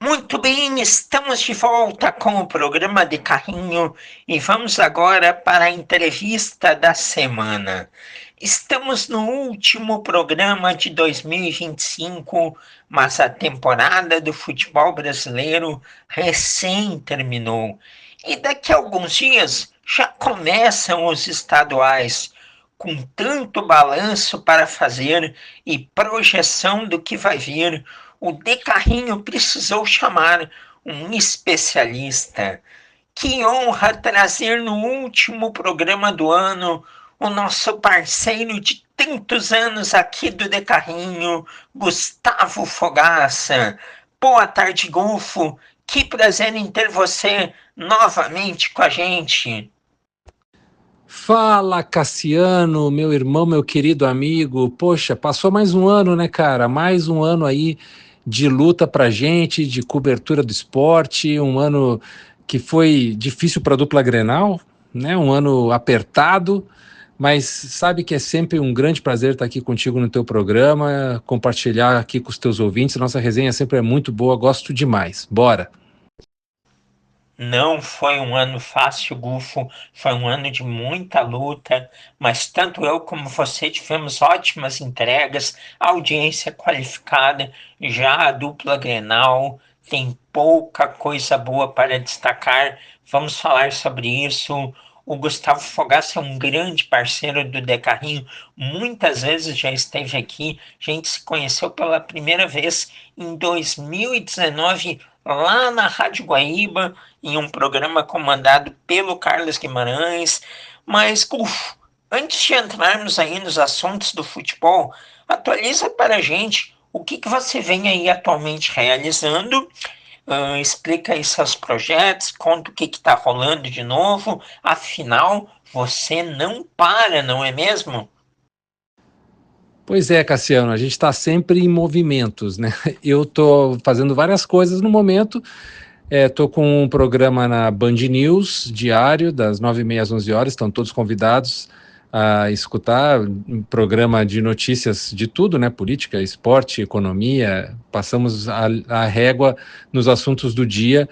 Muito bem, estamos de volta com o programa de carrinho e vamos agora para a entrevista da semana. Estamos no último programa de 2025, mas a temporada do futebol brasileiro recém terminou. E daqui a alguns dias já começam os estaduais, com tanto balanço para fazer e projeção do que vai vir. O De Carrinho precisou chamar um especialista. Que honra trazer no último programa do ano o nosso parceiro de tantos anos aqui do De Carrinho, Gustavo Fogaça. Boa tarde, Gufo. Que prazer em ter você novamente com a gente. Fala, Cassiano, meu irmão, meu querido amigo. Poxa, passou mais um ano, né, cara? Mais um ano aí de luta pra gente, de cobertura do esporte, um ano que foi difícil para a dupla Grenal, né? Um ano apertado, mas sabe que é sempre um grande prazer estar aqui contigo no teu programa, compartilhar aqui com os teus ouvintes. Nossa resenha sempre é muito boa, gosto demais. Bora! Não foi um ano fácil, Gufo, foi um ano de muita luta, mas tanto eu como você tivemos ótimas entregas, audiência qualificada, já a dupla Grenal tem pouca coisa boa para destacar, vamos falar sobre isso. O Gustavo Fogaça é um grande parceiro do De Carrinho, muitas vezes já esteve aqui, a gente se conheceu pela primeira vez em 2019, lá na Rádio Guaíba, em um programa comandado pelo Carlos Guimarães. Mas, antes de entrarmos aí nos assuntos do futebol, atualiza para a gente o que você vem aí atualmente realizando. Explica aí seus projetos, conta o que está rolando de novo. Afinal, você não para, não é mesmo? Pois é, Cassiano, a gente está sempre em movimentos, né? Eu estou fazendo várias coisas no momento. Estou com um programa na Band News diário, das 9h30 às 11 horas. Estão todos convidados a escutar um programa de notícias de tudo, né? Política, esporte, economia. Passamos a régua nos assuntos do dia,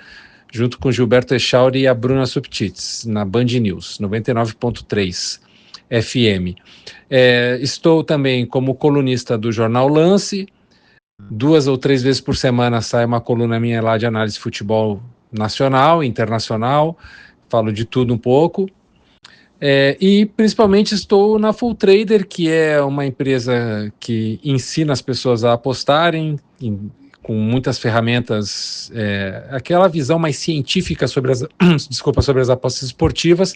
junto com Gilberto Echauri e a Bruna Subtits, na Band News, 99.3 FM. Estou também como colunista do Jornal Lance. 2 ou 3 vezes por semana sai uma coluna minha lá de análise de futebol nacional, internacional, falo de tudo um pouco. E principalmente estou na Full Trader, que é uma empresa que ensina as pessoas a apostarem com muitas ferramentas, aquela visão mais científica sobre sobre as apostas esportivas,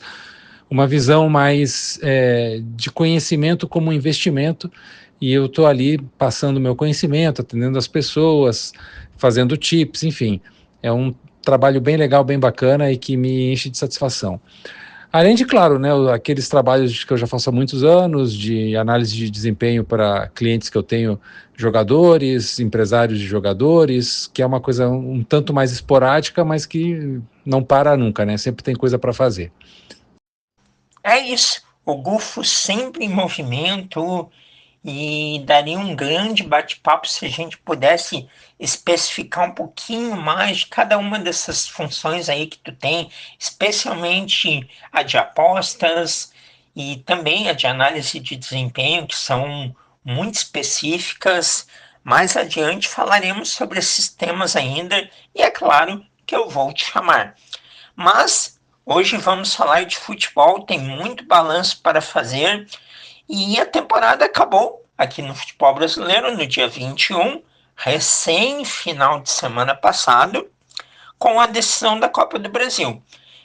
uma visão mais de conhecimento como investimento, e eu estou ali passando meu conhecimento, atendendo as pessoas, fazendo tips, enfim, é um trabalho bem legal, bem bacana e que me enche de satisfação. Além de, claro, né, aqueles trabalhos que eu já faço há muitos anos, de análise de desempenho para clientes que eu tenho, jogadores, empresários de jogadores, que é uma coisa um tanto mais esporádica, mas que não para nunca, né? Sempre tem coisa para fazer. É isso, o Gufo sempre em movimento, e daria um grande bate-papo se a gente pudesse especificar um pouquinho mais de cada uma dessas funções aí que tu tem, especialmente a de apostas e também a de análise de desempenho, que são muito específicas. Mais adiante falaremos sobre esses temas ainda, e é claro que eu vou te chamar. Mas hoje vamos falar de futebol, tem muito balanço para fazer. E a temporada acabou aqui no futebol brasileiro no dia 21, recém final de semana passado, com a decisão da Copa do Brasil.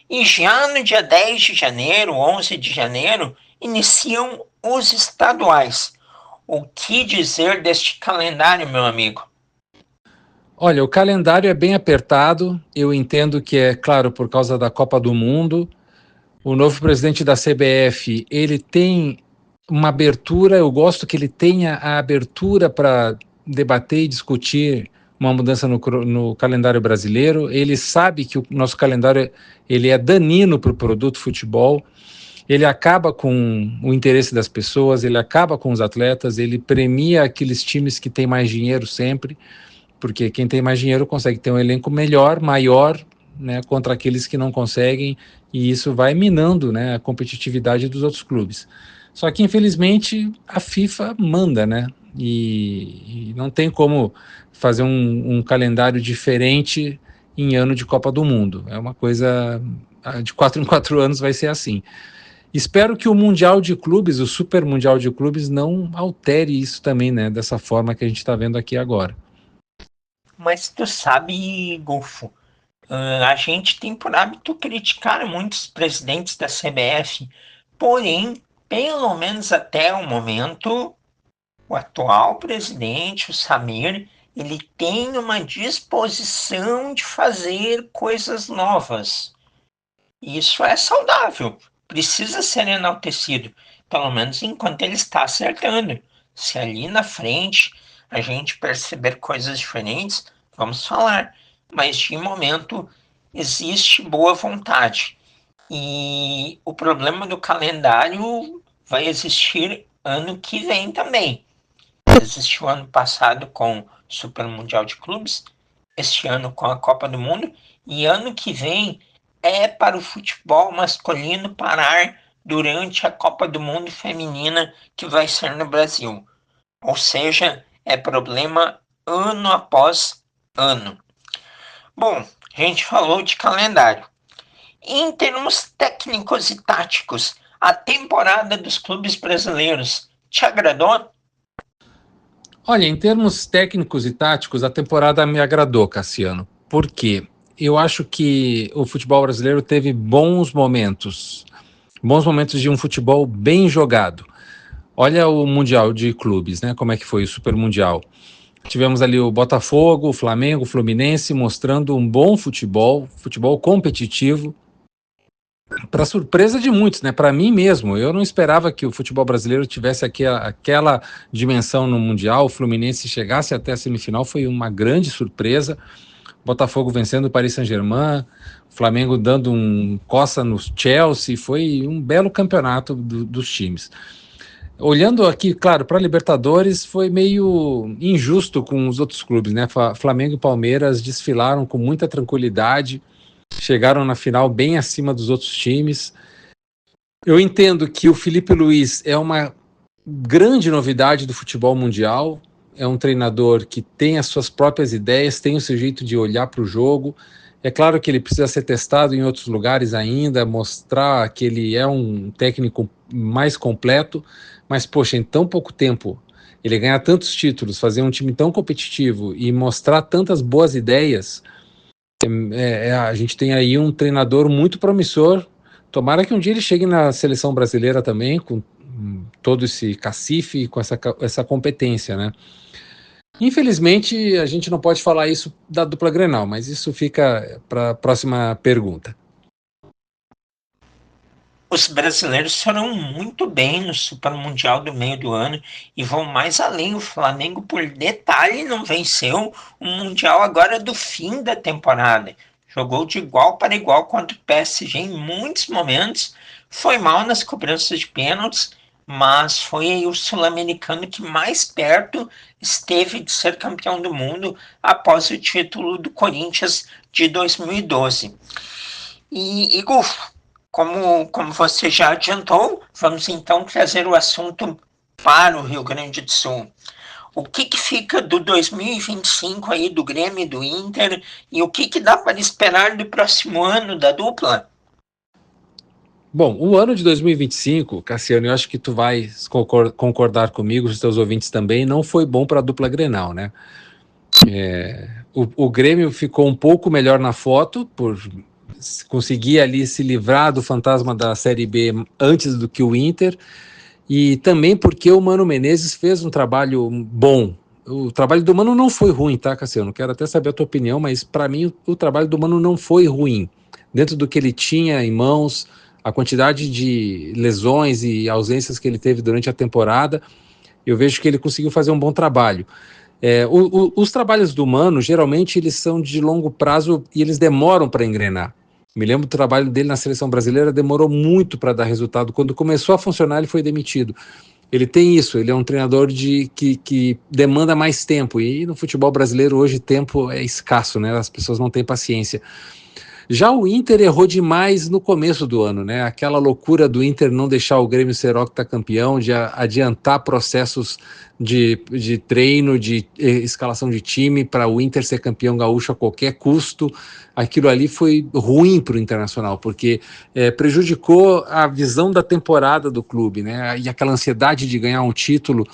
E já no dia 10 de janeiro, 11 de janeiro, iniciam os estaduais. O que dizer deste calendário, meu amigo? Olha, o calendário é bem apertado, eu entendo que é, claro, por causa da Copa do Mundo. O novo presidente da CBF, ele tem uma abertura, eu gosto que ele tenha a abertura para debater e discutir uma mudança no calendário brasileiro. Ele sabe que o nosso calendário ele é danino para o produto futebol, ele acaba com o interesse das pessoas, ele acaba com os atletas, ele premia aqueles times que têm mais dinheiro sempre, porque quem tem mais dinheiro consegue ter um elenco melhor, maior, né, contra aqueles que não conseguem, e isso vai minando, né, a competitividade dos outros clubes. Só que, infelizmente, a FIFA manda, né, e não tem como fazer um calendário diferente em ano de Copa do Mundo. É uma coisa, de 4 em 4 anos vai ser assim. Espero que o Mundial de Clubes, o Super Mundial de Clubes, não altere isso também, né, dessa forma que a gente está vendo aqui agora. Mas tu sabe, Golfo, a gente tem por hábito criticar muitos presidentes da CBF, porém, pelo menos até o momento, o atual presidente, o Samir, ele tem uma disposição de fazer coisas novas. Isso é saudável, precisa ser enaltecido, pelo menos enquanto ele está acertando. Se ali na frente a gente perceber coisas diferentes, vamos falar. Mas de momento existe boa vontade. E o problema do calendário vai existir ano que vem também. Existiu ano passado com o Super Mundial de Clubes, este ano com a Copa do Mundo, e ano que vem é para o futebol masculino parar durante a Copa do Mundo feminina que vai ser no Brasil. Ou seja, é problema ano após ano. Bom, a gente falou de calendário. Em termos técnicos e táticos, a temporada dos clubes brasileiros te agradou? Olha, em termos técnicos e táticos, a temporada me agradou, Cassiano. Por quê? Eu acho que o futebol brasileiro teve bons momentos de um futebol bem jogado. Olha o Mundial de Clubes, né? Como é que foi o Super Mundial? Tivemos ali o Botafogo, o Flamengo, o Fluminense mostrando um bom futebol competitivo, para surpresa de muitos, né? Para mim mesmo, eu não esperava que o futebol brasileiro tivesse aquela dimensão no Mundial. O Fluminense chegasse até a semifinal, foi uma grande surpresa. Botafogo vencendo o Paris Saint-Germain, o Flamengo dando um coça no Chelsea, foi um belo campeonato dos times. Olhando aqui, claro, para a Libertadores, foi meio injusto com os outros clubes, né? Flamengo e Palmeiras desfilaram com muita tranquilidade, chegaram na final bem acima dos outros times. Eu entendo que o Felipe Luiz é uma grande novidade do futebol mundial, é um treinador que tem as suas próprias ideias, tem o seu jeito de olhar para o jogo. É claro que ele precisa ser testado em outros lugares ainda, mostrar que ele é um técnico mais completo, mas, poxa, em tão pouco tempo, ele ganhar tantos títulos, fazer um time tão competitivo e mostrar tantas boas ideias, a gente tem aí um treinador muito promissor. Tomara que um dia ele chegue na seleção brasileira também, com todo esse cacife, com essa competência, né? Infelizmente, a gente não pode falar isso da dupla Grenal, mas isso fica para a próxima pergunta. Os brasileiros foram muito bem no Super Mundial do meio do ano e vão mais além. O Flamengo, por detalhe, não venceu o Mundial agora do fim da temporada. Jogou de igual para igual contra o PSG em muitos momentos. Foi mal nas cobranças de pênaltis, mas foi o sul-americano que mais perto esteve de ser campeão do mundo após o título do Corinthians de 2012. E Gufo, como você já adiantou, vamos então trazer o assunto para o Rio Grande do Sul. O que fica do 2025 aí do Grêmio e do Inter e o que dá para esperar do próximo ano da dupla? Bom, o ano de 2025, Cassiano, eu acho que tu vai concordar comigo, os teus ouvintes também, não foi bom para a dupla Grenal, né? O Grêmio ficou um pouco melhor na foto, por conseguir ali se livrar do fantasma da Série B antes do que o Inter, e também porque o Mano Menezes fez um trabalho bom. O trabalho do Mano não foi ruim, tá, Cassiano? Quero até saber a tua opinião, mas para mim o trabalho do Mano não foi ruim. Dentro do que ele tinha em mãos, a quantidade de lesões e ausências que ele teve durante a temporada, eu vejo que ele conseguiu fazer um bom trabalho. Os trabalhos do Mano, geralmente, eles são de longo prazo e eles demoram para engrenar. Me lembro do trabalho dele na seleção brasileira, demorou muito para dar resultado. Quando começou a funcionar, ele foi demitido. ele tem isso, ele é um treinador que demanda mais tempo, e no futebol brasileiro hoje tempo é escasso, né? As pessoas não têm paciência. Já o Inter errou demais no começo do ano, né? Aquela loucura do Inter não deixar o Grêmio ser octacampeão, de adiantar processos de treino, de escalação de time para o Inter ser campeão gaúcho a qualquer custo. Aquilo ali foi ruim para o Internacional, porque prejudicou a visão da temporada do clube, né? E aquela ansiedade de ganhar um título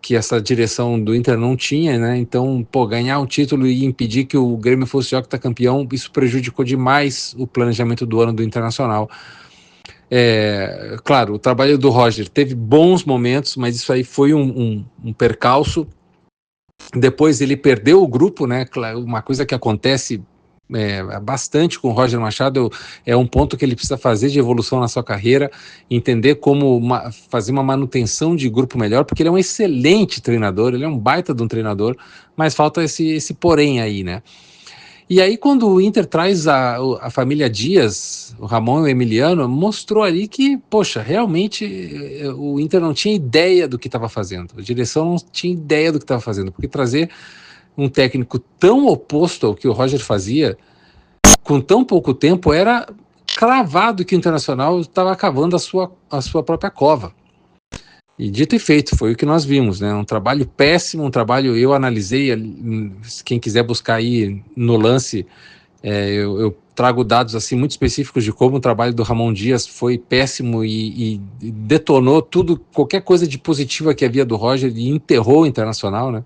que essa direção do Inter não tinha, né? Então, ganhar um título e impedir que o Grêmio fosse octacampeão, isso prejudicou demais o planejamento do ano do Internacional. Claro, o trabalho do Roger teve bons momentos, mas isso aí foi um percalço. Depois ele perdeu o grupo, né? Uma coisa que acontece bastante com o Roger Machado, é um ponto que ele precisa fazer de evolução na sua carreira, entender como fazer uma manutenção de grupo melhor, porque ele é um excelente treinador, ele é um baita de um treinador, mas falta esse porém aí, né? E aí quando o Inter traz a família Dias, o Ramon e o Emiliano, mostrou ali que, poxa, realmente o Inter não tinha ideia do que estava fazendo, a direção não tinha ideia do que estava fazendo, porque trazer um técnico tão oposto ao que o Roger fazia, com tão pouco tempo, era cravado que o Internacional estava cavando a sua própria cova. E dito e feito, foi o que nós vimos, né? Um trabalho péssimo, um trabalho, eu analisei, quem quiser buscar aí no lance, eu trago dados assim muito específicos de como o trabalho do Ramon Dias foi péssimo e detonou tudo, qualquer coisa de positiva que havia do Roger, e enterrou o Internacional, né?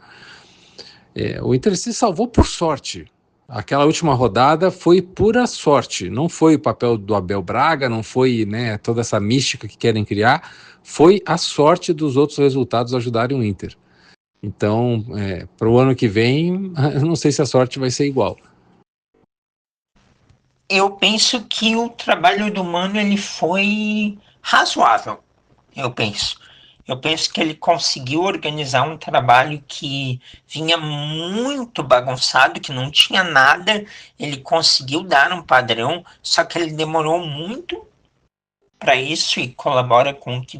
O Inter se salvou por sorte. Aquela última rodada foi pura sorte. Não foi o papel do Abel Braga, não foi, né, toda essa mística que querem criar. Foi a sorte dos outros resultados ajudarem o Inter. Então, para o ano que vem, eu não sei se a sorte vai ser igual. Eu penso que o trabalho do Mano ele foi razoável, eu penso. Eu penso que ele conseguiu organizar um trabalho que vinha muito bagunçado, que não tinha nada. Ele conseguiu dar um padrão, só que ele demorou muito para isso e colabora com o que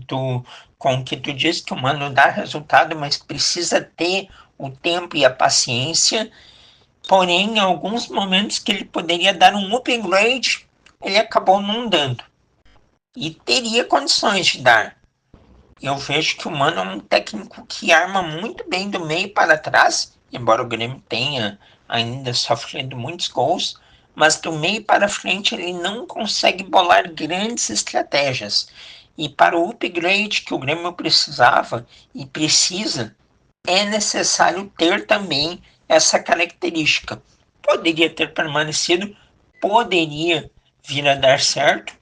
tu diz, que o Mano dá resultado, mas precisa ter o tempo e a paciência. Porém, em alguns momentos que ele poderia dar um upgrade, ele acabou não dando. E teria condições de dar. Eu vejo que o Mano é um técnico que arma muito bem do meio para trás, embora o Grêmio tenha ainda sofrido muitos gols, mas do meio para frente ele não consegue bolar grandes estratégias. E para o upgrade que o Grêmio precisava e precisa, é necessário ter também essa característica. Poderia ter permanecido, poderia vir a dar certo,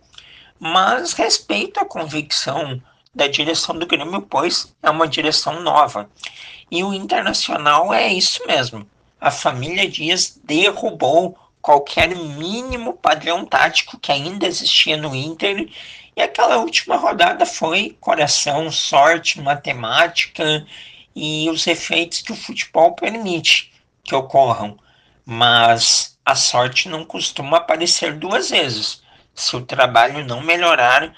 mas respeito a convicção da direção do Grêmio, pois é uma direção nova. E o Internacional é isso mesmo. A família Dias derrubou qualquer mínimo padrão tático que ainda existia no Inter, e aquela última rodada foi coração, sorte, matemática e os efeitos que o futebol permite que ocorram. Mas a sorte não costuma aparecer duas vezes. Se o trabalho não melhorar,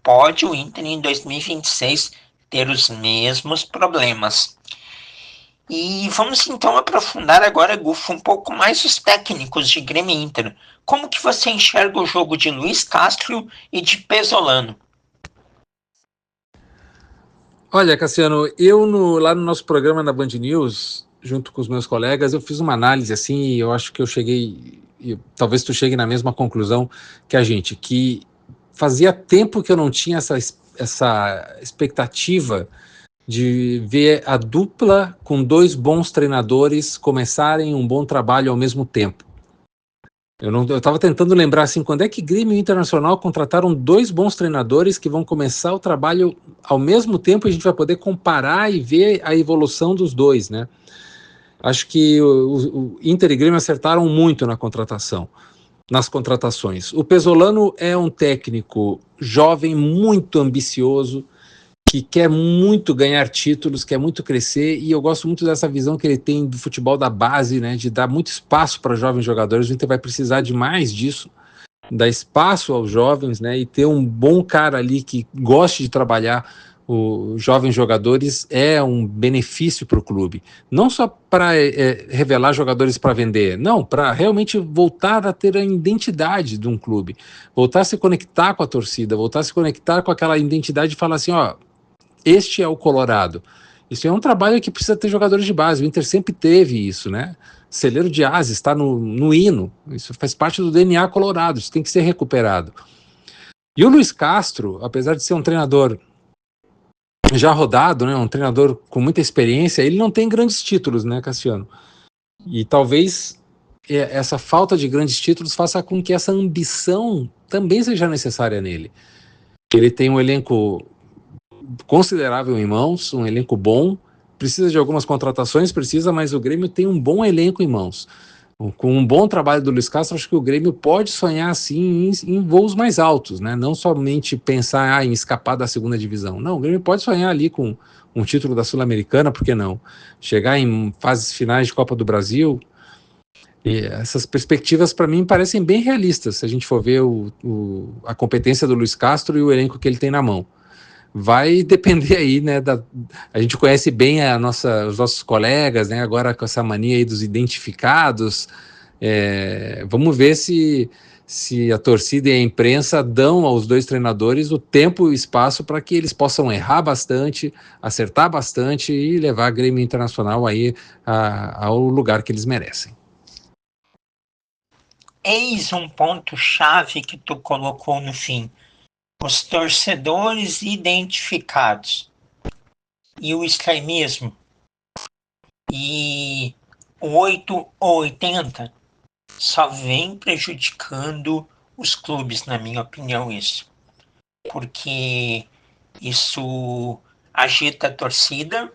pode o Inter em 2026 ter os mesmos problemas. E vamos então aprofundar agora, Gufo, um pouco mais os técnicos de Grêmio e Inter. Como que você enxerga o jogo de Luiz Castro e de Pesolano? Olha, Cassiano, lá no nosso programa na Band News, junto com os meus colegas, eu fiz uma análise assim, e eu acho que eu cheguei, e talvez tu chegue na mesma conclusão que a gente, que fazia tempo que eu não tinha essa expectativa de ver a dupla com dois bons treinadores começarem um bom trabalho ao mesmo tempo. Eu estava tentando lembrar assim, quando é que Grêmio e Internacional contrataram dois bons treinadores que vão começar o trabalho ao mesmo tempo e a gente vai poder comparar e ver a evolução dos dois, né? Acho que o Inter e Grêmio acertaram muito nas contratações. O Pesolano é um técnico jovem, muito ambicioso, que quer muito ganhar títulos, quer muito crescer, e eu gosto muito dessa visão que ele tem do futebol da base, né, de dar muito espaço para jovens jogadores. O Inter vai precisar de mais disso, dar espaço aos jovens, né, e ter um bom cara ali que goste de trabalhar os jovens jogadores é um benefício para o clube. Não só para revelar jogadores para vender, não, para realmente voltar a ter a identidade de um clube, voltar a se conectar com a torcida, voltar a se conectar com aquela identidade e falar assim, ó, este é o Colorado. Isso é um trabalho que precisa ter jogadores de base, o Inter sempre teve isso, né? Celeiro de Ases está no hino, isso faz parte do DNA colorado, isso tem que ser recuperado. E o Luiz Castro, apesar de ser um treinador já rodado, né, um treinador com muita experiência, ele não tem grandes títulos, né, Cassiano? E talvez essa falta de grandes títulos faça com que essa ambição também seja necessária nele. Ele tem um elenco considerável em mãos, um elenco bom, precisa de algumas contratações, precisa, mas o Grêmio tem um bom elenco em mãos. Com um bom trabalho do Luiz Castro, acho que o Grêmio pode sonhar assim em voos mais altos, né? Não somente pensar em escapar da segunda divisão. Não, o Grêmio pode sonhar ali com um título da Sul-Americana, por que não? Chegar em fases finais de Copa do Brasil. E essas perspectivas, para mim, parecem bem realistas, se a gente for ver a competência do Luiz Castro e o elenco que ele tem na mão. Vai depender aí, né, a gente conhece bem os nossos colegas, né, agora com essa mania aí dos identificados, vamos ver se a torcida e a imprensa dão aos dois treinadores o tempo e o espaço para que eles possam errar bastante, acertar bastante e levar a Grêmio Internacional aí ao lugar que eles merecem. Eis um ponto-chave que tu colocou no fim. Os torcedores identificados e o extremismo e o 8 ou 80 só vem prejudicando os clubes, na minha opinião, isso. Porque isso agita a torcida,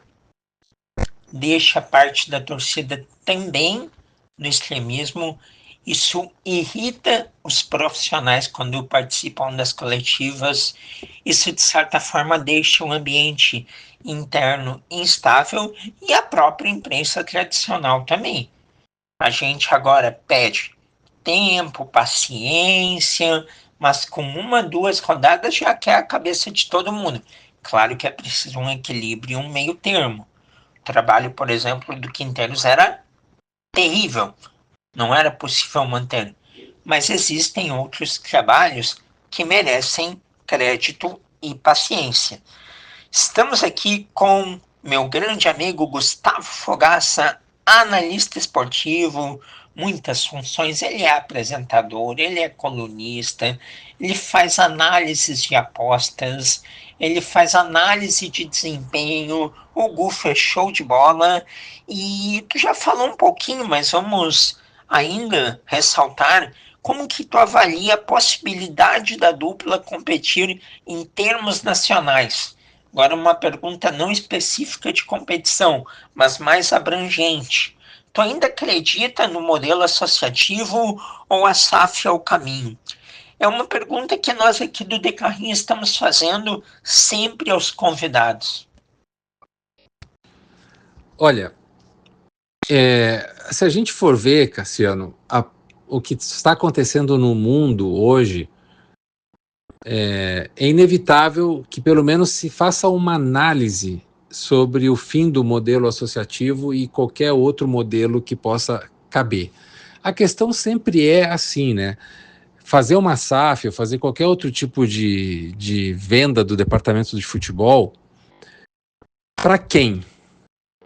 deixa parte da torcida também no extremismo. Isso irrita os profissionais quando participam das coletivas. Isso, de certa forma, deixa o ambiente interno instável e a própria imprensa tradicional também. A gente agora pede tempo, paciência, mas com 1, 2 rodadas já quer a cabeça de todo mundo. Claro que é preciso um equilíbrio e um meio termo. O trabalho, por exemplo, do Quinteiros era terrível. Não era possível manter. Mas existem outros trabalhos que merecem crédito e paciência. Estamos aqui com meu grande amigo Gustavo Fogaça, analista esportivo, muitas funções. Ele é apresentador, ele é colunista, ele faz análises de apostas, ele faz análise de desempenho. O Gufo é show de bola. E tu já falou um pouquinho, mas vamos ainda ressaltar como que tu avalia a possibilidade da dupla competir em termos nacionais. Agora, uma pergunta não específica de competição, mas mais abrangente. Tu ainda acredita no modelo associativo ou a SAF é o caminho? É uma pergunta que nós aqui do De Carrinho estamos fazendo sempre aos convidados. Olha, se a gente for ver, Cassiano, o que está acontecendo no mundo hoje, é inevitável que pelo menos se faça uma análise sobre o fim do modelo associativo e qualquer outro modelo que possa caber. A questão sempre é assim, né? Fazer uma SAF ou fazer qualquer outro tipo de venda do departamento de futebol, para quem?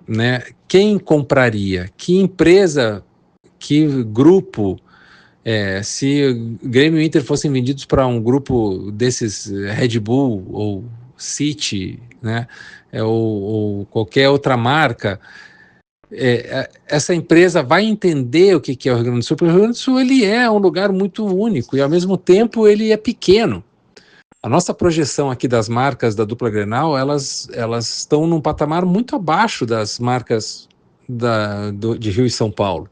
Né? Quem compraria? Que empresa, que grupo? Se Grêmio e Inter fossem vendidos para um grupo desses Red Bull ou City, né, ou qualquer outra marca, essa empresa vai entender o que é o Rio Grande do Sul, porque o Rio Grande do Sul ele é um lugar muito único e ao mesmo tempo ele é pequeno. A nossa projeção aqui das marcas da dupla Grenal, elas estão num patamar muito abaixo das marcas de Rio e São Paulo.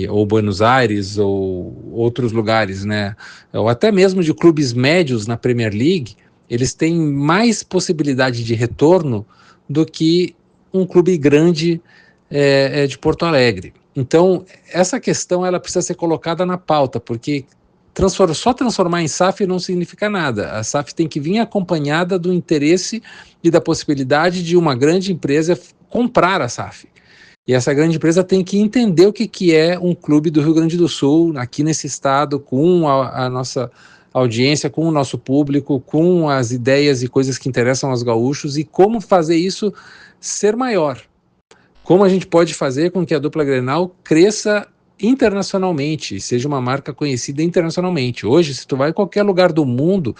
Ou Buenos Aires, ou outros lugares, né? Ou até mesmo de clubes médios na Premier League, eles têm mais possibilidade de retorno do que um clube grande de Porto Alegre. Então, essa questão ela precisa ser colocada na pauta, porque só transformar em SAF não significa nada. A SAF tem que vir acompanhada do interesse e da possibilidade de uma grande empresa comprar a SAF. E essa grande empresa tem que entender o que é um clube do Rio Grande do Sul, aqui nesse estado, com a nossa audiência, com o nosso público, com as ideias e coisas que interessam aos gaúchos e como fazer isso ser maior. Como a gente pode fazer com que a dupla Grenal cresça internacionalmente, seja uma marca conhecida internacionalmente. Hoje, se tu vai em qualquer lugar do mundo,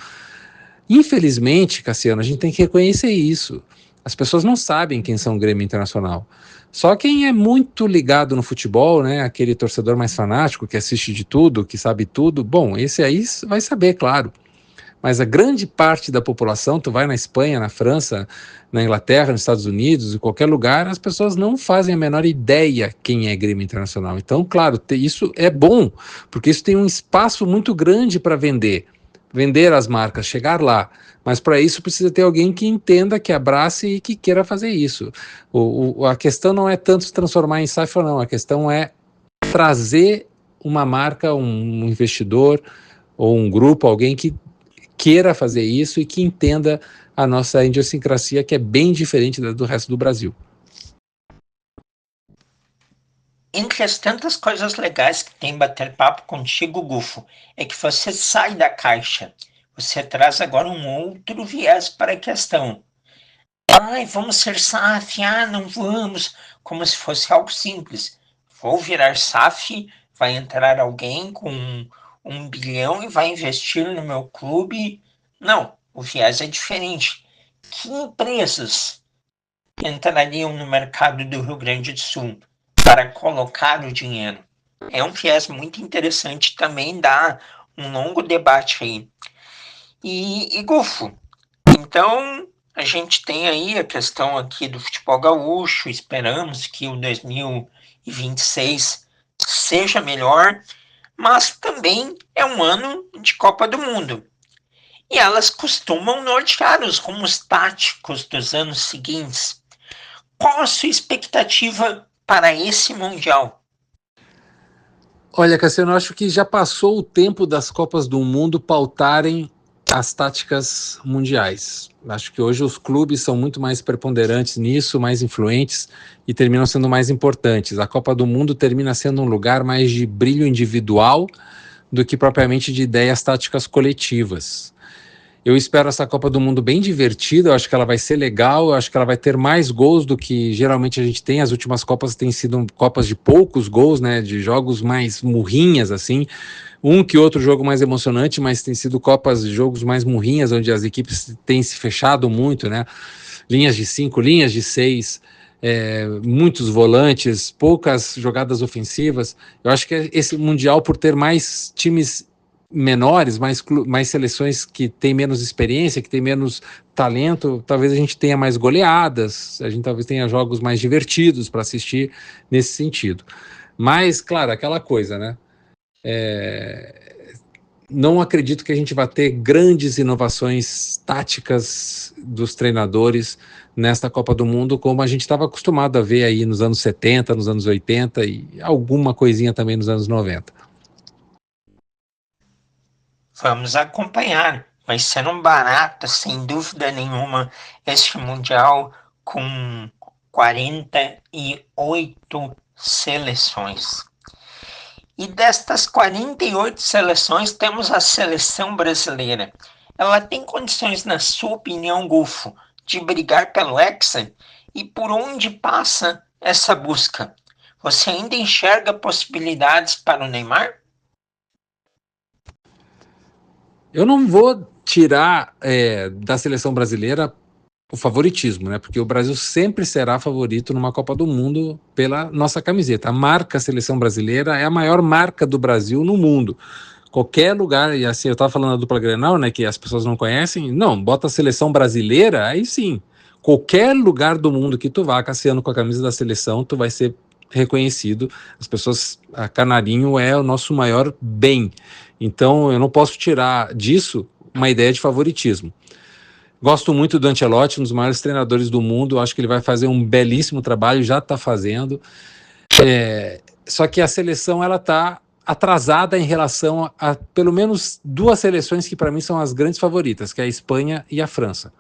infelizmente, Cassiano, a gente tem que reconhecer isso. As pessoas não sabem quem são o Grêmio Internacional. Só quem é muito ligado no futebol, né, aquele torcedor mais fanático, que assiste de tudo, que sabe tudo, bom, esse aí vai saber, claro. Mas a grande parte da população, tu vai na Espanha, na França, na Inglaterra, nos Estados Unidos, em qualquer lugar, as pessoas não fazem a menor ideia quem é Grêmio Internacional. Então, claro, isso é bom, porque isso tem um espaço muito grande para vender as marcas, chegar lá. Mas para isso precisa ter alguém que entenda, que abrace e que queira fazer isso. A questão não é tanto se transformar em SAF ou não, a questão é trazer uma marca, um investidor ou um grupo, alguém que queira fazer isso e que entenda a nossa idiosincrasia, que é bem diferente do resto do Brasil. Entre as tantas coisas legais que tem bater papo contigo, Gufo, é que você sai da caixa. Você traz agora um outro viés para a questão. Ai, vamos ser SAF, não vamos, como se fosse algo simples. Vou virar SAF, vai entrar alguém com 1 bilhão e vai investir no meu clube. Não, o viés é diferente. Que empresas entrariam no mercado do Rio Grande do Sul para colocar o dinheiro? É um viés muito interessante, também dá um longo debate aí. E Gufo, então a gente tem aí a questão aqui do futebol gaúcho, esperamos que o 2026 seja melhor, mas também é um ano de Copa do Mundo. E elas costumam nortear os rumos táticos dos anos seguintes. Qual a sua expectativa para esse Mundial? Olha, Cassiano, eu acho que já passou o tempo das Copas do Mundo pautarem as táticas mundiais. Acho que hoje os clubes são muito mais preponderantes nisso, mais influentes e terminam sendo mais importantes. A Copa do Mundo termina sendo um lugar mais de brilho individual do que propriamente de ideias táticas coletivas. Eu espero essa Copa do Mundo bem divertida, eu acho que ela vai ser legal, eu acho que ela vai ter mais gols do que geralmente a gente tem. As últimas Copas têm sido Copas de poucos gols, né, de jogos mais murrinhas, assim, um que outro jogo mais emocionante, mas tem sido Copas de jogos mais murrinhas, onde as equipes têm se fechado muito, né, linhas de 5, linhas de 6, muitos volantes, poucas jogadas ofensivas. Eu acho que esse Mundial, por ter mais times menores, mais seleções que têm menos experiência, que têm menos talento, talvez a gente tenha mais goleadas, a gente talvez tenha jogos mais divertidos para assistir nesse sentido. Mas, claro, aquela coisa, né? Não acredito que a gente vá ter grandes inovações táticas dos treinadores nesta Copa do Mundo, como a gente estava acostumado a ver aí nos anos 70, nos anos 80 e alguma coisinha também nos anos 90. Vamos acompanhar. Vai ser um barato, sem dúvida nenhuma, este Mundial com 48 seleções. E destas 48 seleções, temos a seleção brasileira. Ela tem condições, na sua opinião, Gufo, de brigar pelo Hexa? E por onde passa essa busca? Você ainda enxerga possibilidades para o Neymar? Eu não vou tirar da seleção brasileira o favoritismo, né? Porque o Brasil sempre será favorito numa Copa do Mundo pela nossa camiseta. A marca seleção brasileira é a maior marca do Brasil no mundo. Qualquer lugar, e assim, eu estava falando da dupla Grenal, né? Que as pessoas não conhecem. Não, bota a seleção brasileira, aí sim. Qualquer lugar do mundo que tu vá, Cassiano, com a camisa da seleção, tu vai ser reconhecido. As pessoas, a Canarinho é o nosso maior bem. Então, eu não posso tirar disso uma ideia de favoritismo. Gosto muito do Ancelotti, um dos maiores treinadores do mundo. Acho que ele vai fazer um belíssimo trabalho, já está fazendo. Só que a seleção, ela está atrasada em relação a pelo menos duas seleções que para mim são as grandes favoritas, que é a Espanha e a França.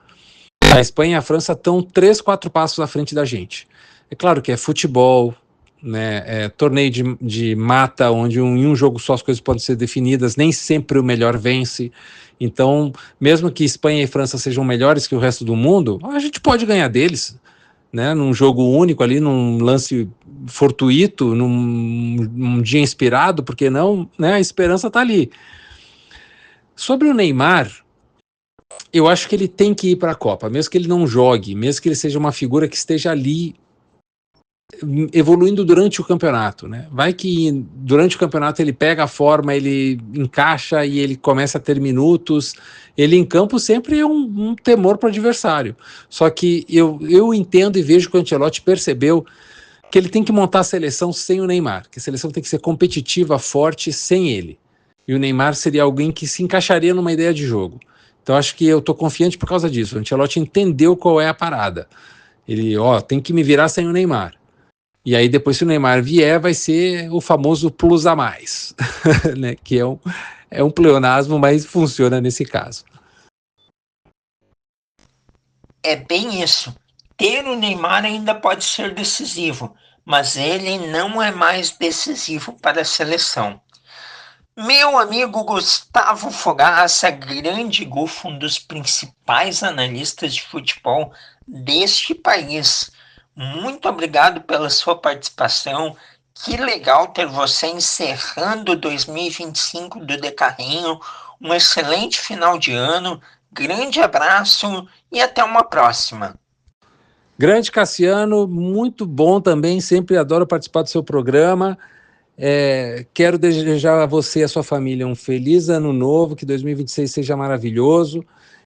A Espanha e a França estão 3, 4 passos à frente da gente. É claro que é futebol, né, torneio de mata, onde em um jogo só as coisas podem ser definidas, nem sempre o melhor vence. Então, mesmo que Espanha e França sejam melhores que o resto do mundo, a gente pode ganhar deles, né, num jogo único ali, num lance fortuito, num dia inspirado, porque não, né, a esperança está ali. Sobre o Neymar, eu acho que ele tem que ir para a Copa, mesmo que ele não jogue, mesmo que ele seja uma figura que esteja ali evoluindo durante o campeonato, né? Vai que durante o campeonato ele pega a forma, ele encaixa e ele começa a ter minutos. Ele em campo sempre é um temor para o adversário. Só que eu entendo e vejo que o Ancelotti percebeu que ele tem que montar a seleção sem o Neymar, que a seleção tem que ser competitiva, forte, sem ele. E o Neymar seria alguém que se encaixaria numa ideia de jogo. Então acho que eu estou confiante por causa disso. O Ancelotti entendeu qual é a parada. Ele, tem que me virar sem o Neymar. E aí depois, se o Neymar vier, vai ser o famoso plus a mais, né? Que é um pleonasmo, mas funciona nesse caso. É bem isso. Ter o Neymar ainda pode ser decisivo, mas ele não é mais decisivo para a seleção. Meu amigo Gustavo Fogaça, grande Gufo, um dos principais analistas de futebol deste país. Muito obrigado pela sua participação. Que legal ter você encerrando 2025 do Decarrinho. Um excelente final de ano. Grande abraço e até uma próxima. Grande Cassiano, muito bom também, sempre adoro participar do seu programa. Quero desejar a você e a sua família um feliz ano novo, que 2026 seja maravilhoso.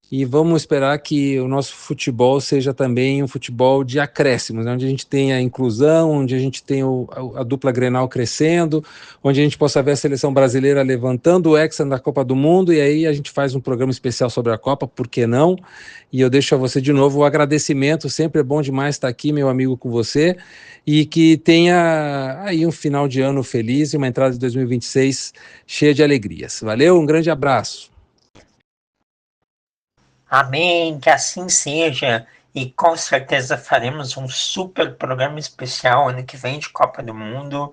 E vamos esperar que o nosso futebol seja também um futebol de acréscimos, né? Onde a gente tenha a inclusão, onde a gente tenha a dupla Grenal crescendo, onde a gente possa ver a seleção brasileira levantando o hexa da Copa do Mundo, e aí a gente faz um programa especial sobre a Copa, por que não? E eu deixo a você de novo o agradecimento, sempre é bom demais estar aqui, meu amigo, com você, e que tenha aí um final de ano feliz e uma entrada de 2026 cheia de alegrias. Valeu, um grande abraço. Amém, que assim seja. E com certeza faremos um super programa especial ano que vem de Copa do Mundo.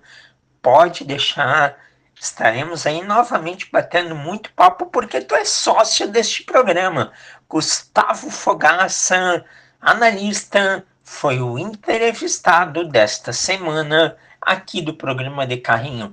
Pode deixar. Estaremos aí novamente batendo muito papo, porque tu é sócio deste programa. Gustavo Fogaça, analista, foi o entrevistado desta semana aqui do programa de Carrinho.